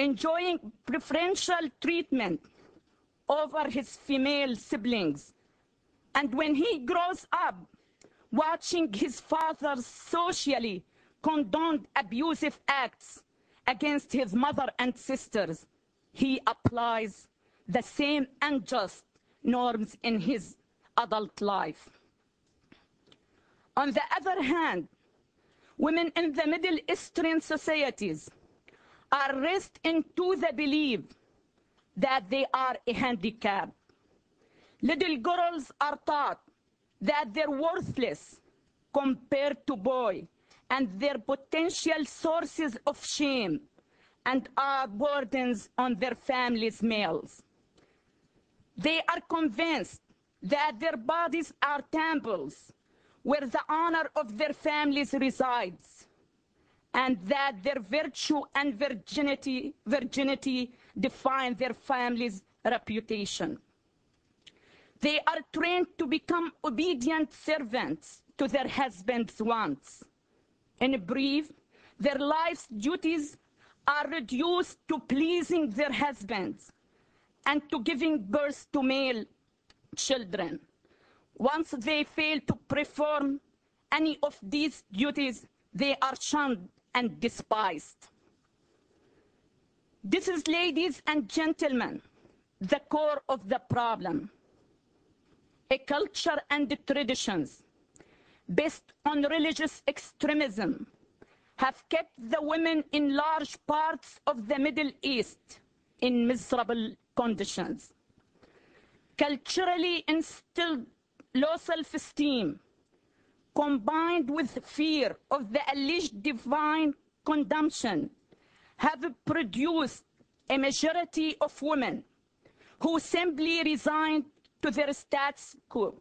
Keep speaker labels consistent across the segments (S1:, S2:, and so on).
S1: enjoying preferential treatment over his female siblings. And when he grows up, watching his father's socially condoned abusive acts against his mother and sisters, he applies the same unjust norms in his adult life. On the other hand, women in the Middle Eastern societies are raised into the belief that they are a handicap. Little girls are taught that they're worthless compared to boys and their potential sources of shame and are burdens on their families' males. They are convinced that their bodies are temples where the honor of their families resides, and that their virtue and virginity define their family's reputation. They are trained to become obedient servants to their husbands' wants. In brief, their life's duties are reduced to pleasing their husbands and to giving birth to male children. Once they fail to perform any of these duties, they are shunned and despised. This is, ladies and gentlemen, the core of the problem. A culture and traditions based on religious extremism have kept the women in large parts of the Middle East in miserable conditions. Culturally instilled low self-esteem, combined with fear of the alleged divine condemnation, have produced a majority of women who simply resigned to their status quo.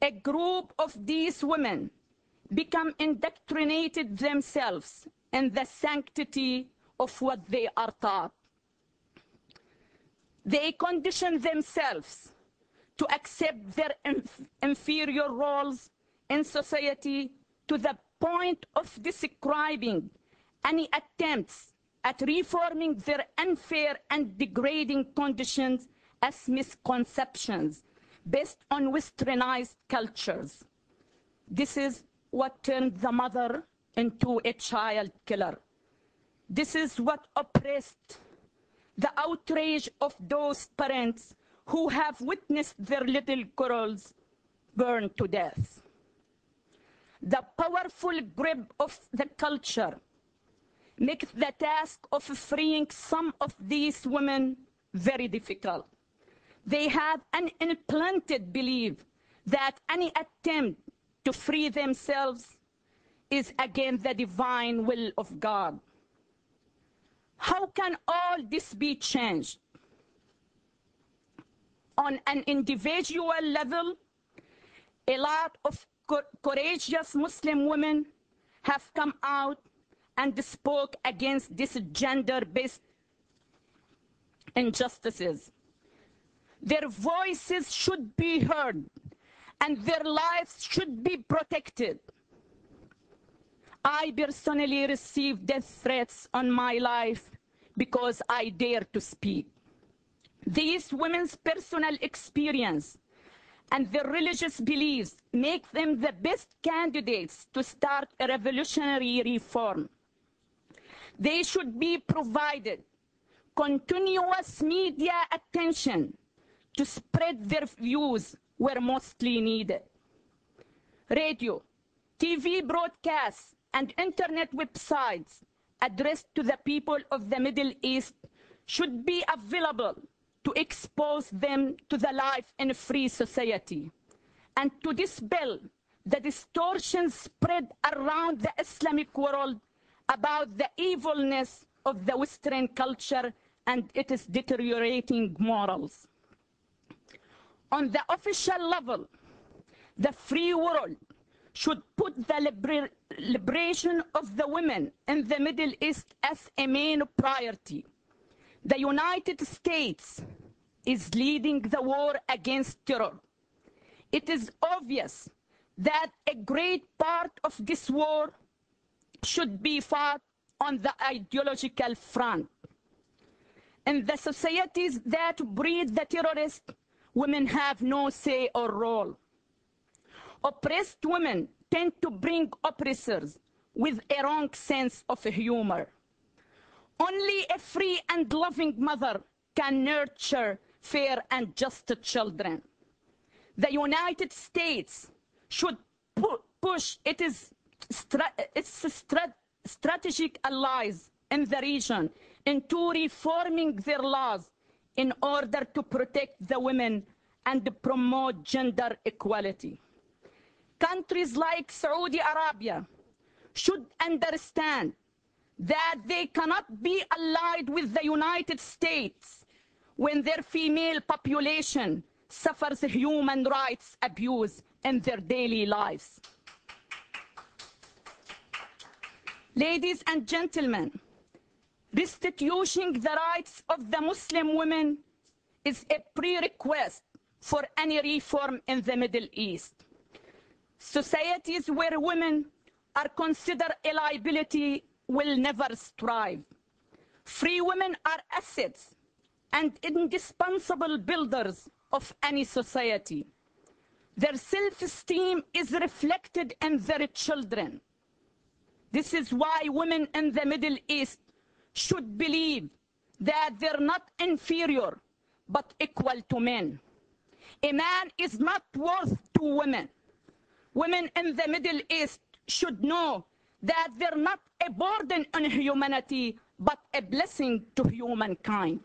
S1: A group of these women become indoctrinated themselves in the sanctity of what they are taught. They condition themselves to accept their inferior roles in society to the point of describing any attempts at reforming their unfair and degrading conditions as misconceptions based on westernized cultures. This is what turned the mother into a child killer. This is what oppressed the outrage of those parents who have witnessed their little girls burned to death. The powerful grip of the culture makes the task of freeing some of these women very difficult. They have an implanted belief that any attempt to free themselves is against the divine will of God. How can all this be changed? On an individual level, a lot of courageous Muslim women have come out and spoke against these gender-based injustices. Their voices should be heard and their lives should be protected. I personally received death threats on my life because I dare to speak. These women's personal experience and their religious beliefs make them the best candidates to start a revolutionary reform. They should be provided continuous media attention to spread their views where mostly needed. Radio, TV broadcasts, and internet websites addressed to the people of the Middle East should be available to expose them to the life in a free society and to dispel the distortions spread around the Islamic world about the evilness of the Western culture and its deteriorating morals. On the official level, the free world should put the liberation of the women in the Middle East as a main priority. The United States is leading the war against terror. It is obvious that a great part of this war should be fought on the ideological front. In the societies that breed the terrorists, women have no say or role. Oppressed women tend to bring oppressors with a wrong sense of humor. Only a free and loving mother can nurture fair and just children. The United States should push its strategic allies in the region into reforming their laws in order to protect the women and promote gender equality. Countries like Saudi Arabia should understand that they cannot be allied with the United States when their female population suffers human rights abuse in their daily lives. Ladies and gentlemen, restituting the rights of the Muslim women is a prerequisite for any reform in the Middle East. Societies where women are considered a liability will never strive. Free women are assets and indispensable builders of any society. Their self-esteem is reflected in their children. This is why women in the Middle East should believe that they're not inferior, but equal to men. A man is not worth two women. Women in the Middle East should know that they're not a burden on humanity, but a blessing to humankind.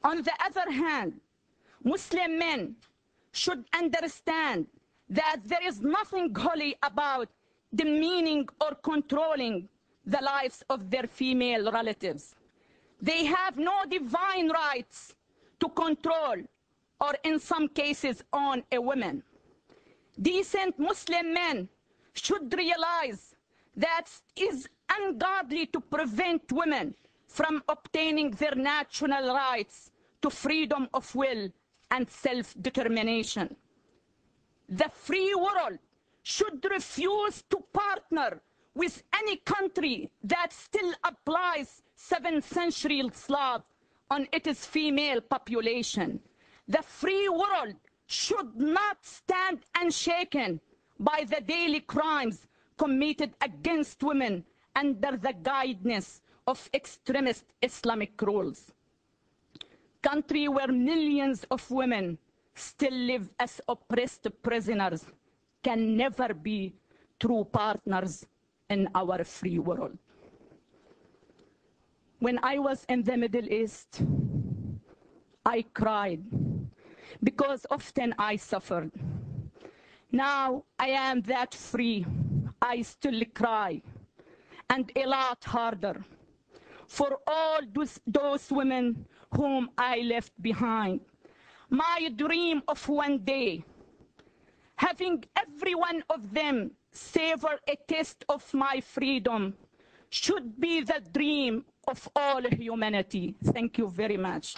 S1: On the other hand, Muslim men should understand that there is nothing holy about demeaning or controlling the lives of their female relatives. They have no divine rights to control or in some cases own a woman. Decent Muslim men should realize that it is ungodly to prevent women from obtaining their natural rights to freedom of will and self-determination. The free world should refuse to partner with any country that still applies 7th century slavery on its female population. The free world should not stand unshaken by the daily crimes committed against women under the guidance of extremist Islamic rules. Country where millions of women still live as oppressed prisoners can never be true partners in our free world. When I was in the Middle East, I cried because often I suffered. Now I am that free, I still cry, and a lot harder for all those women whom I left behind. My dream of one day, having every one of them savor a taste of my freedom, should be the dream of all humanity. Thank you very much.